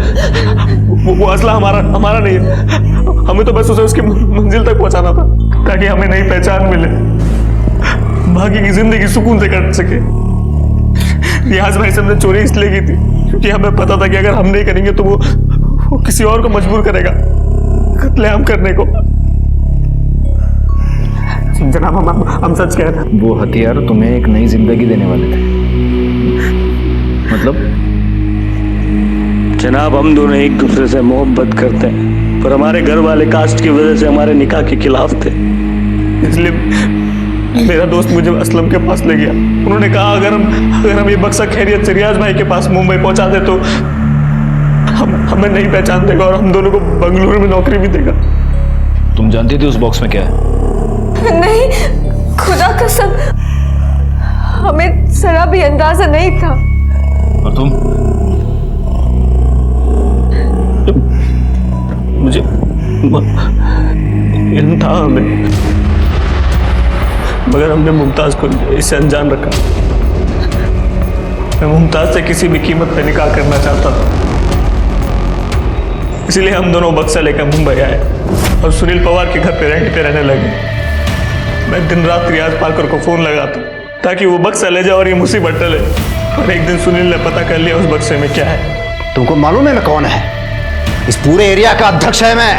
वो असला हमारा नहीं है। हमें तो बस उसे उसकी मंजिल तक पहुंचाना था ताकि हमें नई पहचान मिले, बाकी की जिंदगी सुकून से कट सके। रियाज भाई से हमने चोरी इसलिए की थी क्योंकि हमें पता था कि अगर हम नहीं करेंगे तो वो किसी और को मजबूर करेगा कत्लेआम करने को। जनाब हम सच कह रहे हैं। वो हथियार तुम्हें एक नई जिंदगी देने वाले थे। मतलब जनाब हम दोनों एक दूसरे से मोहब्बत करते हैं, पर हमारे घर वाले कास्ट की वजह से हमारे निकाह के खिलाफ थे। इसलिए मेरा दोस्त मुझे असलम के पास ले गया। उन्होंने कहा अगर हम ये बक्सा खैरियत से रियाज भाई के पास मुंबई पहुंचा दे तो हमें नहीं पहचान देगा और हम दोनों को बंगलुरु में नौकरी भी देगा। तुम जानती थी उस बॉक्स में क्या है? नहीं, खुदा कसम, हमें जरा भी अंदाजा नहीं था। और तुम? मुझे इल्म था हमें, मगर हमने मुमताज को इससे अनजान रखा। मैं मुमताज से किसी भी कीमत पे निकाह करना चाहता था, इसलिए हम दोनों बक्सा लेकर मुंबई आए और सुनील पवार के घर पे रेंट पे रहने लगे। मैं दिन रात रियाज पाकर को फोन लगाता ताकि वो बक्सा ले जाए और ये मुसीबत टले। और एक दिन सुनील ने पता कर लिया उस बक्से में क्या है। तुमको मालूम है मैं कौन है? इस पूरे एरिया का अध्यक्ष है मैं।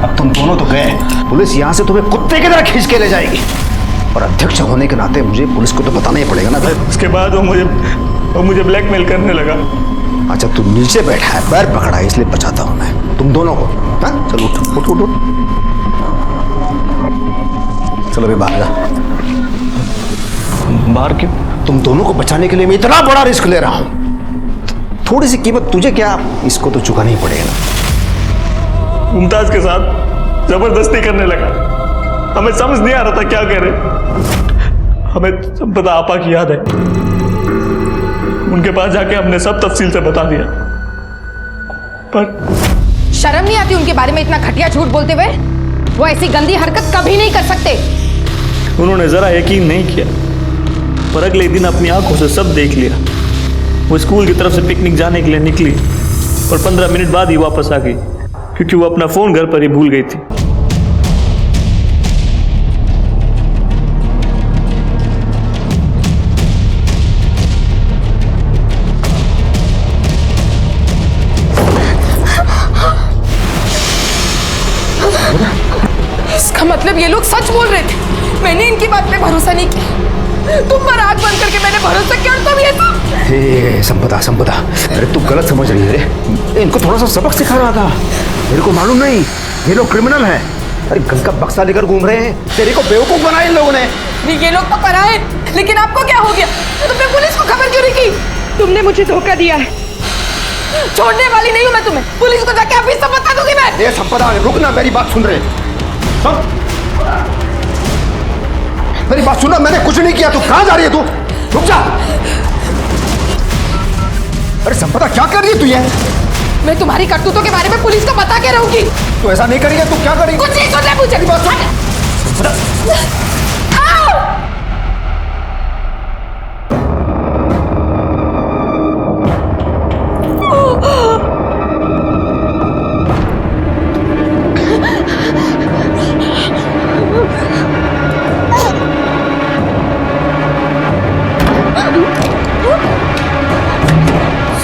अब तुम दोनों तो गए, पुलिस यहाँ से तुम्हें कुत्ते की तरह खींच के ले जाएगी, और अध्यक्ष होने के नाते मुझे पुलिस को तो बताना ही पड़ेगा ना भाई। उसके बाद वो मुझे ब्लैकमेल करने लगा। अच्छा तू नीचे बैठा है, पैर पकड़ा है, इसलिए बचाता हूँ मैं तुम दोनों को। हाँ चलो उठ उठ उठ उठ। चलो अभी बाहर जा। बाहर क्यों? तुम दोनों को बचाने के लिए मैं इतना बड़ा रिस्क ले रहा हूँ, थोड़ी सी कीमत तुझे क्या, इसको तो चुकाना ही पड़ेगा ना। मुमताज के साथ जबरदस्ती करने लगा, हमें समझ नहीं आ रहा था क्या करे। हमें संपदा आपा की याद है, उनके पास जाके हमने सब तफसील से बता दिया, पर शर्म नहीं आती उनके बारे में इतना घटिया झूठ बोलते हुए? वो ऐसी गंदी हरकत कभी नहीं कर सकते। उन्होंने जरा यकीन नहीं किया, पर अगले दिन अपनी आंखों से सब देख लिया। वो स्कूल की तरफ से पिकनिक जाने के लिए निकली और 15 मिनट बाद ही वापस आ गई, क्योंकि वो अपना फोन घर पर ही भूल गई थी। इसका मतलब ये लोग सच बोल रहे थे। मैंने इनकी बात पे भरोसा नहीं किया। तुम पर आग बंद करके मैंने भरोसा किया और तुम ये सब। हे संपदा, अरे तू गलत समझ रही है रे। इनको थोड़ा सा सबक सिखा रहा था। मेरे को मालूम नहीं ये लोग क्रिमिनल हैं। अरे गन का बक्सा लेकर घूम रहे हैं, तेरे को बेवकूफ बनाया इन लोगों ने। ये लोग तो पराए, लेकिन आपको क्या हो गया? तुमने पुलिस को खबर क्यों नहीं की? तुमने मुझे धोखा दिया है। छोड़ने वाली नहीं हूं मैं तुम्हें। पुलिस को जाके अभी सब बता दूंगी मैं। ये संपदा रुक ना, मेरी बात सुन रहे। मेरी बात सुनना, मैंने कुछ नहीं किया। तू कहां जा रही है? तू रुक जा। अरे संपदा क्या कर रही है तू ये? मैं तुम्हारी करतूतों के बारे में पुलिस को बता के रहूंगी। तू ऐसा नहीं करेगी, तू क्या करेगी? कुछ नहीं सुनना मुझे। बात सुन।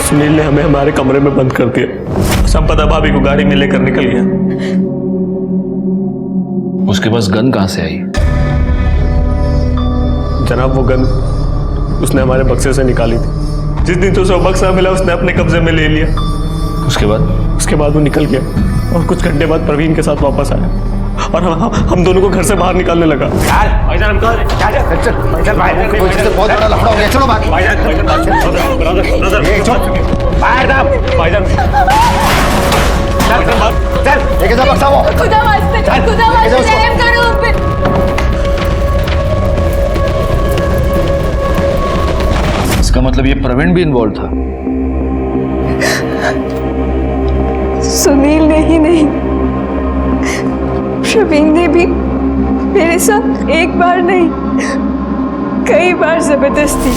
सुनील ने हमें हमारे कमरे में बंद कर दिया। संपदा भाभी को गाड़ी में लेकर निकल गया। उसके पास गन कहां से आई? जनाब वो गन उसने हमारे बक्से से निकाली थी। जिस दिन तो उसे वो बक्सा मिला उसने अपने कब्जे में ले लिया। उसके बाद वो निकल गया और कुछ घंटे बाद प्रवीण के साथ वापस आया और हम दोनों को घर से बाहर निकालने लगा। भाईजान बहुत बड़ा लफड़ा हो गया, चलो बात। चल लेके जा बक्सा वो। खुदा वास्ते रहम करो उन पे। इसका मतलब ये प्रवीण भी इन्वॉल्व था? सुनील ने ही नहीं, प्रवीण ने भी मेरे साथ एक बार नहीं कई बार जबरदस्ती।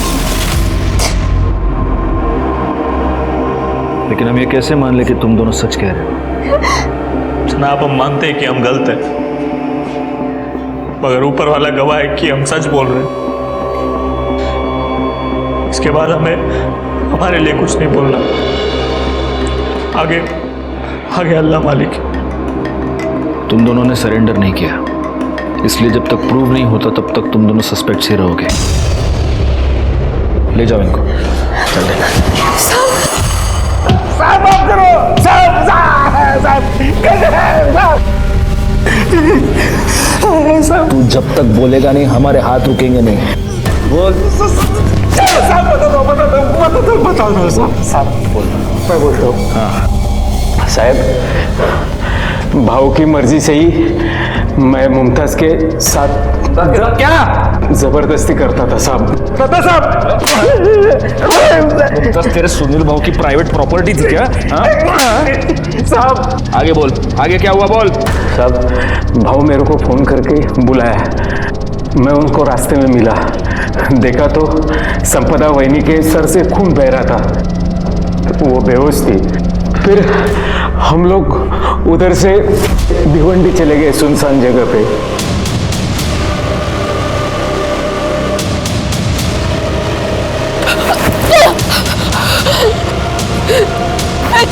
लेकिन हम ये कैसे मान ले कि तुम दोनों सच कह रहे हो? जनाब हम मानते हैं कि हम गलत हैं, मगर ऊपर वाला गवाह है कि हम सच बोल रहे हैं। इसके बाद हमें हमारे लिए कुछ नहीं बोलना। आगे अल्लाह मालिक। तुम दोनों ने सरेंडर नहीं किया, इसलिए जब तक प्रूव नहीं होता तब तक तुम दोनों सस्पेक्ट ही रहोगे। ले जाओ इनको। चल दे। तू जब तक बोलेगा नहीं हमारे हाथ रुकेंगे नहीं। बोल। मैं बोलता हूँ। हाँ साहब, भाव की मर्जी से ही मैं मुमताज के साथ क्या जबरदस्ती करता था साहब। मुमताज तेरे सुनील भाव की प्राइवेट प्रॉपर्टी थी क्या? साहब आगे बोल, आगे क्या हुआ बोल। साहब भाव मेरे को फोन करके बुलाया, मैं उनको रास्ते में मिला, देखा तो संपदा वहिनी के सर से खून बह रहा था, वो बेहोश थी। फिर हम लोग उधर से भिवंडी चले गए सुनसान जगह पे।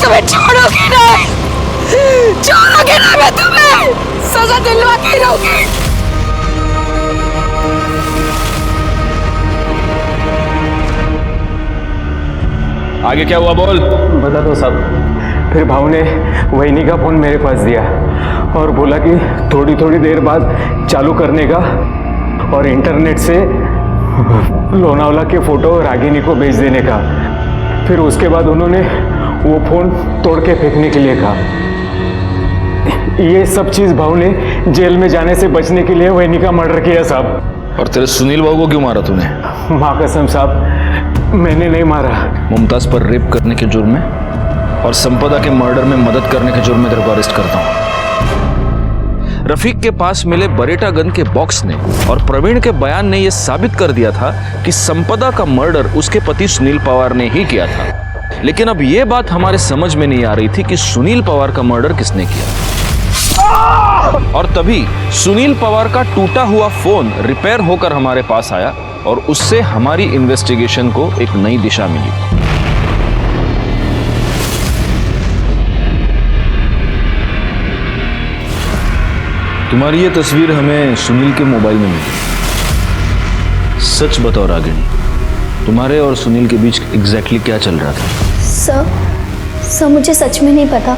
तुम्हें छोड़ोगी नहीं, छोड़ोगी ना, मैं तुम्हें सजा दिलवा के रहूंगी। आगे क्या हुआ बोल। बता दो साहब। फिर भाव ने वहिनी का फोन मेरे पास दिया और बोला कि थोड़ी थोड़ी देर बाद चालू करने का और इंटरनेट से लोनावला के फोटो रागिनी को भेज देने का। फिर उसके बाद उन्होंने वो फोन तोड़ के फेंकने के लिए कहा। ये सब चीज भाव ने जेल में जाने से बचने के लिए वहिनी का मर्डर किया साहब। और तेरे सुनील भाव को क्यों मारा तूने? माँ कसम साहब, मैंने नहीं मारा। मुमताज पर रेप करने के जुर्म में और संपदा के मर्डर में मदद करने के जुर्म में तेरे को अरेस्ट करता हूं। रफीक के पास मिले बरेटा गन के बॉक्स ने और प्रवीण के बयान ने यह साबित कर दिया था कि संपदा का मर्डर उसके पति सुनील पवार ने ही किया था। लेकिन अब यह बात हमारे समझ में नहीं आ रही थी कि सुनील पवार का मर्डर किसने किया। और तभी सुनील पवार का टूटा हुआ फोन रिपेयर होकर हमारे पास आया और उससे हमारी इन्वेस्टिगेशन को एक नई दिशा मिली। तुम्हारी ये तस्वीर हमें सुनील के मोबाइल में मिली। सच बताओ रागिनी, तुम्हारे और सुनील के बीच एग्जैक्टली क्या चल रहा था? सर मुझे सच में नहीं पता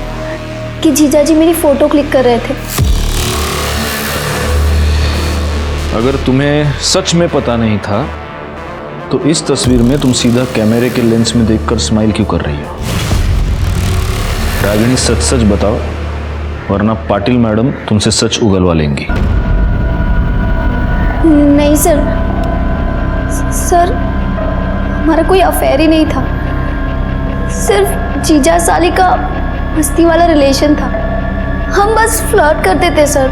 कि जीजा जी मेरी फोटो क्लिक कर रहे थे। अगर तुम्हें सच में पता नहीं था तो इस तस्वीर में तुम सीधा कैमरे के लेंस में देखकर स्माइल क्यों कर रही हो? रागिनी सच सच बताओ, वरना पाटिल मैडम तुमसे सच उगलवा लेंगी। नहीं सर हमारा कोई अफेयर ही नहीं था, सिर्फ जीजा साली का मस्ती वाला रिलेशन था। हम बस फ्लर्ट करते थे सर,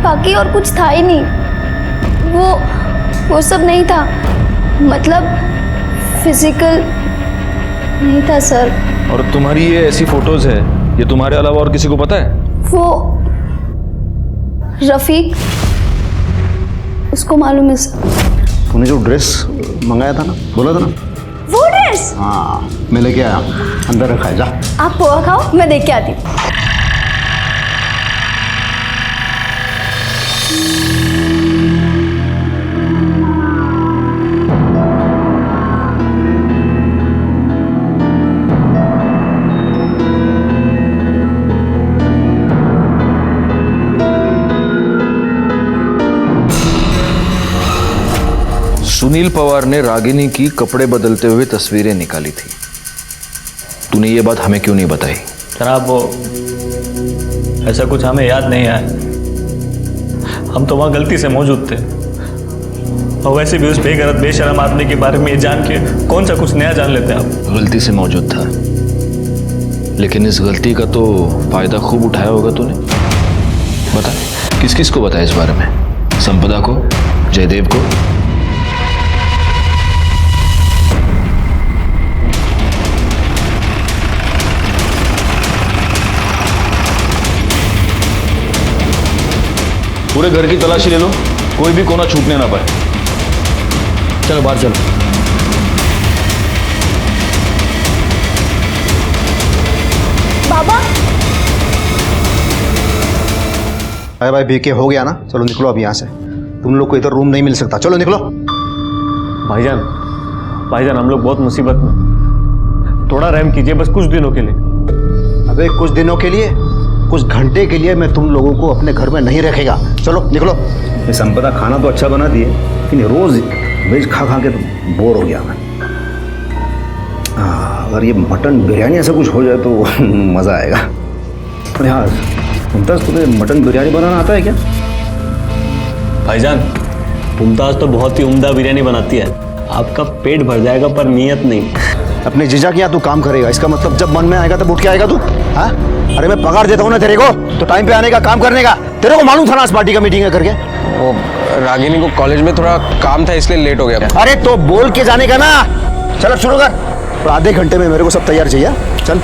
बाकी और कुछ था ही नहीं। वो सब नहीं था, मतलब फिजिकल नहीं था सर। और तुम्हारी ये ऐसी फोटोज है, ये तुम्हारे अलावा और किसी को पता है? वो रफीक, उसको मालूम है सर। तूने जो ड्रेस मंगाया था ना, बोला था ना, वो ड्रेस? हाँ मैं लेके आया, अंदर रखा है, जा। आप पोहा खाओ, मैं देख के आती हूँ। सुनील पवार ने रागिनी की कपड़े बदलते हुए तस्वीरें निकाली थी। तूने ये बात हमें क्यों नहीं बताई? जनाब वो ऐसा कुछ हमें याद नहीं आया, हम तो वहाँ गलती से मौजूद थे। और वैसे भी उस बेगरत बेशरम आदमी के बारे में ये जान के कौन सा कुछ नया जान लेते हैं आप। गलती से मौजूद था, लेकिन इस गलती का तो फायदा खूब उठाया होगा तूने। बता, किस किस को बताया इस बारे में? संपदा को, जयदेव को? पूरे घर की तलाशी ले लो, कोई भी कोना छूटने ना पाए। चलो बाहर चलो। बाबा, अरे भाई बीके हो गया ना, चलो निकलो अब यहाँ से। तुम लोग को इधर रूम नहीं मिल सकता, चलो निकलो। भाईजान, भाईजान हम लोग बहुत मुसीबत में, थोड़ा रहम कीजिए बस कुछ दिनों के लिए। अबे कुछ दिनों के लिए, कुछ घंटे के लिए मैं तुम लोगों को अपने घर में नहीं रखेगा, चलो निकलो। ये संपदा खाना तो अच्छा बना दिए, लेकिन रोज वेज खा खा के तो बोर हो गया मैं। अगर ये मटन बिरयानी ऐसा कुछ हो जाए तो मज़ा आएगा। अरे हाँ मुमताज़, तुम्हें मटन बिरयानी बनाना आता है क्या? भाईजान मुमताज़ तो बहुत ही उम्दा बिरयानी बनाती है, आपका पेट भर जाएगा पर नीयत नहीं। अपने जीजा के यहाँ तू काम करेगा, इसका मतलब जब मन में आएगा तब उठ के आएगा तू? हाँ, अरे मैं पगार देता हूँ ना तेरे को, तो टाइम पे आने का, काम करने का। तेरे को मालूम था ना इस पार्टी का मीटिंग है करके? वो रागिनी को कॉलेज में थोड़ा काम था इसलिए लेट हो गया। अरे तो बोल के जाने का ना। चल शुरू कर, और आधे घंटे में मेरे को सब तैयार चाहिए। चल।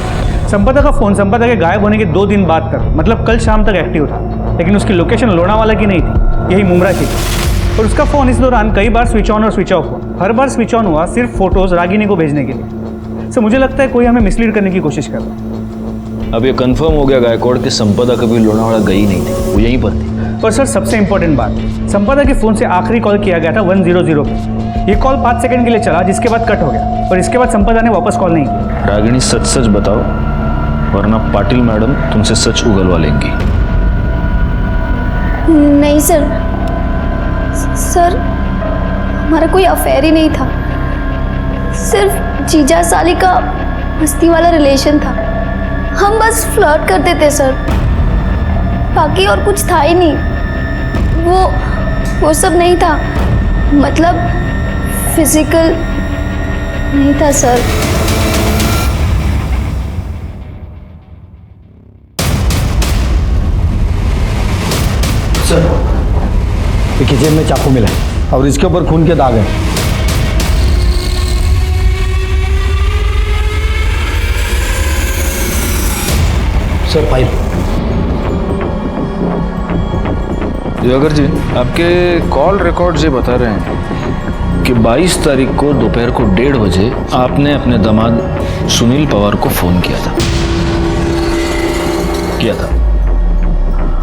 संपदा का फोन संपदा के गायब होने के 2 दिन बाद तक, मतलब कल शाम तक एक्टिव था, लेकिन उसकी लोकेशन लोनावाला की नहीं थी, यही मुमरा की थी। और उसका फोन इस दौरान कई बार स्विच ऑन और स्विच ऑफ हुआ। हर बार स्विच ऑन हुआ सिर्फ फोटोज रागिनी को भेजने के लिए। सो मुझे लगता है कोई हमें मिसलीड करने की कोशिश कर रहा है। अब ये कंफर्म हो गया गायकवाड़ कि संपदा कभी लोनावाला गई नहीं थी, वो यहीं पर थी। और सर सबसे इंपॉर्टेंट बात, संपदा के फोन से आखिरी कॉल किया गया था 100 पे। ये कॉल 5 सेकंड के लिए चला, जिसके बाद कट हो गया, और इसके बाद संपदा ने वापस कॉल नहीं की। रागिनी सच सच बताओ, वरना पाटिल मैडम तुमसे सच उगलवा लेंगी। नहीं सर, सर हमारा कोई अफेयर ही नहीं था, सिर्फ जीजा साली का मस्ती वाला रिलेशन था। हम बस फ्लर्ट करते थे सर, बाकी और कुछ था ही नहीं। वो सब नहीं था, मतलब फिजिकल नहीं था सर। सर ये किचन में चाकू मिला है और इसके ऊपर खून के दाग हैं। Sir file. दिवाकर जी, आपके कॉल रिकॉर्ड्स ये बता रहे हैं कि 22 तारीख को दोपहर को 1:30 बजे आपने अपने दामाद सुनील पवार को फोन किया था।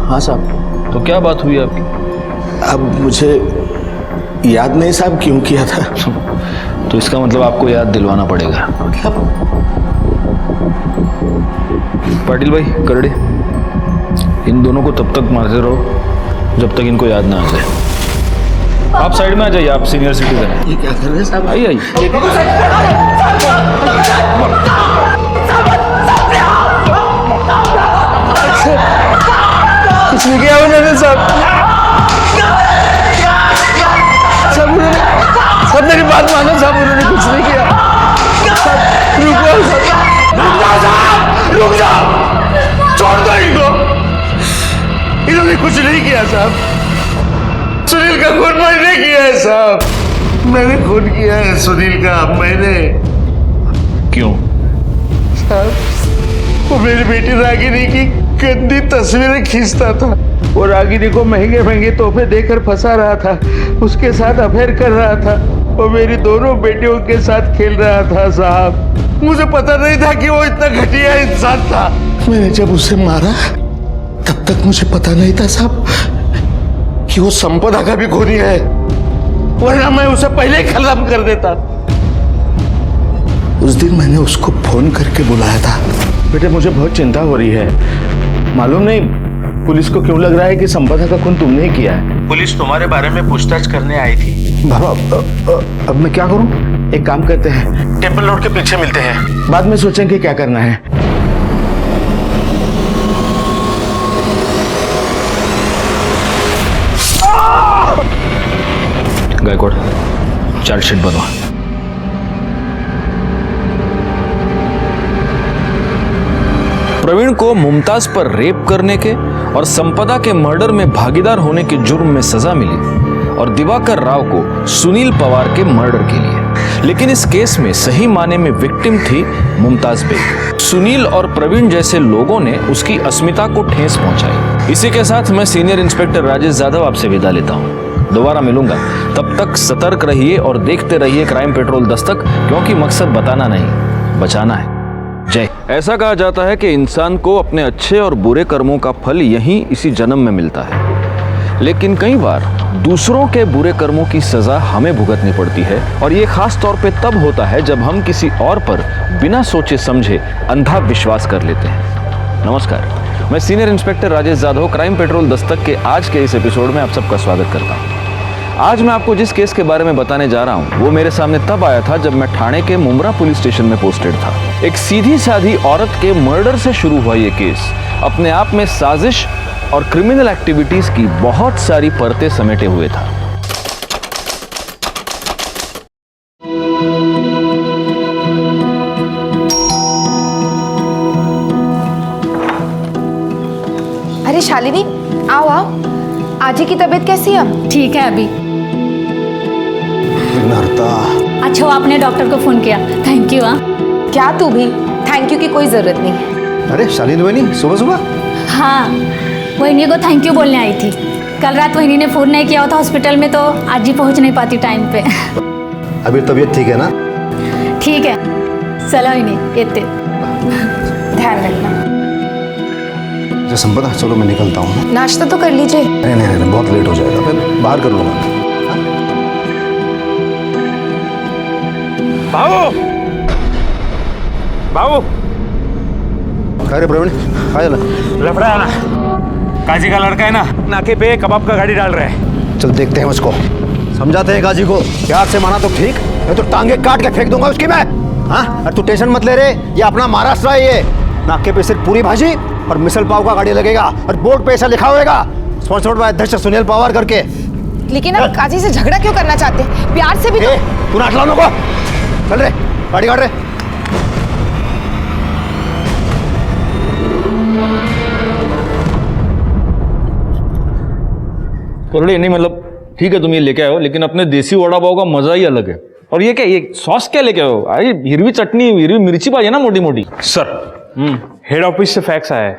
हाँ साहब। तो क्या बात हुई आपकी? अब मुझे याद नहीं साहब क्यों किया था। तो इसका मतलब आपको याद दिलवाना पड़ेगा। पाटिल भाई, करड़े, इन दोनों को तब तक मारते रहो जब तक इनको याद ना आ जाए। आप साइड में आ जाइए, आप सीनियर सिटीजन हैं। ये क्या कर रहे हैं साहब? आइए आइए। कुछ नहीं किया उन्होंने साहब। सब मेरी बात मानो साहब, उन्होंने कुछ नहीं किया। रुक जाओ, छोड़ दो इनको। इन्होंने कुछ नहीं किया साहब। सुनील का खून मैंने किया है साहब, मैंने खून किया है सुनील का, मैंने। क्यों साहब? वो मेरी बेटी रागिनी की गंदी तस्वीरें खींचता था। वो रागिनी को महंगे महंगे तोहफे देकर फंसा रहा था। उसके साथ अफेयर कर रहा था और मेरी दोनों बेटियों के साथ खेल रहा था साहब। मुझे पता नहीं था कि वो इतना घटिया इंसान था। मैंने जब उसे मारा तब तक मुझे पता नहीं था साहब कि वो संपदा का भी खूनी है, वरना मैं उसे पहले ही खत्म कर देता। उस दिन मैंने उसको फोन करके बुलाया था। बेटे मुझे बहुत चिंता हो रही है, मालूम नहीं पुलिस को क्यों लग रहा है कि संपदा का खून तुमने ही किया है। पुलिस तुम्हारे बारे में पूछताछ करने आई थी। बाबा अब मैं क्या करूं? एक काम करते हैं, टेम्पल रोड के पीछे मिलते हैं, बाद में सोचेंगे क्या करना है। गायकवाड़ चार्जशीट बनवा। प्रवीण को मुमताज पर रेप करने के और संपदा के मर्डर में भागीदार होने के जुर्म में सजा मिली और दिवाकर राव को सुनील पवार के मर्डर के लिए। लेकिन इस केस में सही माने में विक्टिम थी मुमताज बेग। सुनील और प्रवीण जैसे लोगों ने उसकी अस्मिता को ठेस पहुंचाई। इसी के साथ मैं सीनियर इंस्पेक्टर राजेश यादव आपसे विदा लेता हूं। दोबारा मिलूंगा, तब तक सतर्क रहिए और देखते रहिए क्राइम पेट्रोल दस्तक, क्योंकि मकसद बताना नहीं, बचाना है। जय। ऐसा कहा जाता है कि इंसान को अपने अच्छे और बुरे कर्मों का फल यहीं इसी जन्म में मिलता है, लेकिन कई बार दूसरों के बुरे कर्मों की सजा हमें भुगतनी पड़ती है, और ये खास तौर पे तब होता है जब हम किसी और पर बिना सोचे समझे अंधा विश्वास कर लेते हैं। नमस्कार, मैं senior inspector Rajesh Yadav crime petrol Dastak के आज के इस एपिसोड में आप सबका स्वागत करता हूँ। आज मैं आपको जिस केस के बारे में बताने जा रहा हूँ वो मेरे सामने तब आया था जब मैं ठाणे के मुमरा पुलिस स्टेशन में पोस्टेड था। एक सीधी साधी औरत के मर्डर से शुरू हुआ ये केस अपने आप में साजिश और क्रिमिनल एक्टिविटीज की बहुत सारी परतें समेटे हुए था। अरे शालिनी, आओ आओ। आजी की तबीयत कैसी है? ठीक है अभी। अच्छा वो आपने डॉक्टर को फोन किया, थैंक यू। हाँ क्या तू भी थैंक यू की कोई जरूरत नहीं है। अरे शालिनी वहीनी सुबह सुबह? हाँ वहीनी को थैंक यू बोलने आई थी। कल रात वहीनी ने फोन नहीं किया होता हॉस्पिटल में तो आज ही पहुंच नहीं पाती टाइम पे। अभी तबीयत ठीक है ना? ठीक है, चलो वहीनी इतने ध्यान रखना। संपदा चलो मैं निकलता हूँ। नाश्ता तो कर लीजिए। नहीं नहीं नहीं, बहुत लेट हो जाएगा, फिर बाहर कर लूँगा। बाबू बाबू अरे प्रवीण आ जा। लफड़ा है ना, काजी का लड़का है ना, नाके पे कबाब का गाड़ी डाल रहा है। चल देखते हैं उसको, समझाते हैं काजी को। प्यार से माना तो ठीक, मैं तो टांगे काट के फेंक दूंगा उसकी मैं। हाँ अरे तू टेंशन मत ले रे, ये अपना महाराष्ट्र है। ये नाके पे सिर्फ पूरी भाजी और मिसल पाव का गाड़ी लगेगा और बोर्ड पे ऐसा लिखा होगा स्पॉन्सर्ड बाय अध्यक्ष सुनील पवार करके। लेकिन आप काजी से झगड़ा क्यों करना चाहते हैं? प्यार से भी तो... तू नाच लाओ को, चल रे गाड़ी काट रे। कोरड़े नहीं, मतलब ठीक है तुम ये लेके आए हो, लेकिन अपने देसी वड़ा पाव का मजा ही अलग है। और ये क्या, ये सॉस क्या लेके आए हो? अरे हिरवी चटनी, हिरवी मिर्ची पाहिजे ना मोटी मोटी। सर हेड ऑफिस से फैक्स आया है